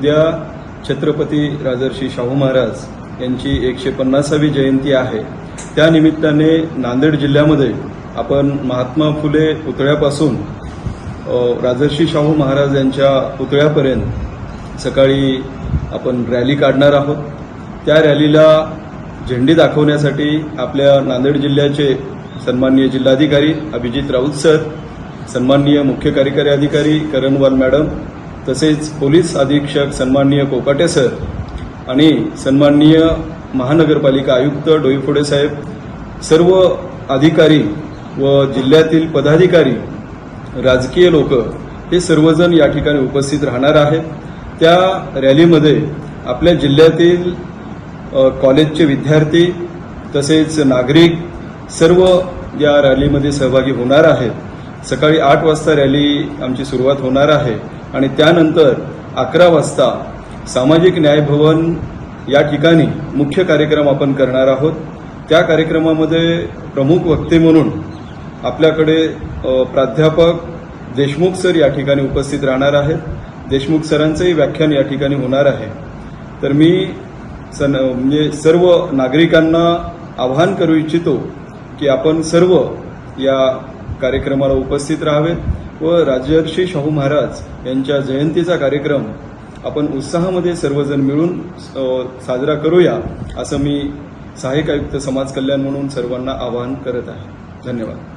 उद्या छत्रपती राजर्षी शाहू महाराज यांची 150वी जयंती आहे। त्या निमित्ताने नांदेड जिल्ह्यामध्ये आपण महात्मा फुले पुतळ्यापासून राजर्षी शाहू महाराज यांच्या पुतळ्यापर्यंत सकाळी आपण रॅली काढणार आहोत। त्या रॅलीला झेंडी दाखवण्यासाठी आपल्या नांदेड जिल्ह्याचे सन्माननीय जिल्हाधिकारी अभिजित राऊत सर, सन्माननीय मुख्य कार्यकारी अधिकारी करणवाल मॅडम, तसेच पोलीस अधीक्षक सन्माननीय कोकाटे सर आणि सन्माननीय महानगरपालिका आयुक्त डोईफोडे साहेब, सर्व अधिकारी व जिल्ह्यातील पदाधिकारी, राजकीय लोक हे सर्वजण या ठिकाणी उपस्थित राहणार आहेत। त्या रॅलीमध्ये आपल्या जिल्ह्यातील कॉलेजचे विद्यार्थी तसेच नागरिक सर्व या रॅलीमध्ये सहभागी होणार आहेत। सकाळी 8 वाजता रॅली आमची सुरुवात होणार आहे आणि त्यानंतर 11 वाजता सामाजिक न्याय भवन या ठिकाणी मुख्य कार्यक्रम आपण करणार आहोत। त्या कार्यक्रमामध्ये प्रमुख वक्ते म्हणून आपल्याकडे प्राध्यापक देशमुख सर या ठिकाणी उपस्थित राहणार आहेत। देशमुख सरांचंही व्याख्यान या ठिकाणी होणार आहे। तर मी म्हणजे सर्व नागरिकांना आवाहन करू इच्छितो की आपण सर्व या कार्यक्रमाला उपस्थित राहावेत व राजर्षी शाहू महाराज यांच्या जयंतीचा कार्यक्रम आपण उत्साहामध्ये सर्वजण मिळून साजरा करूया, असं मी सहाय्यक आयुक्त समाज कल्याण म्हणून सर्वांना आवाहन करत आहे। धन्यवाद।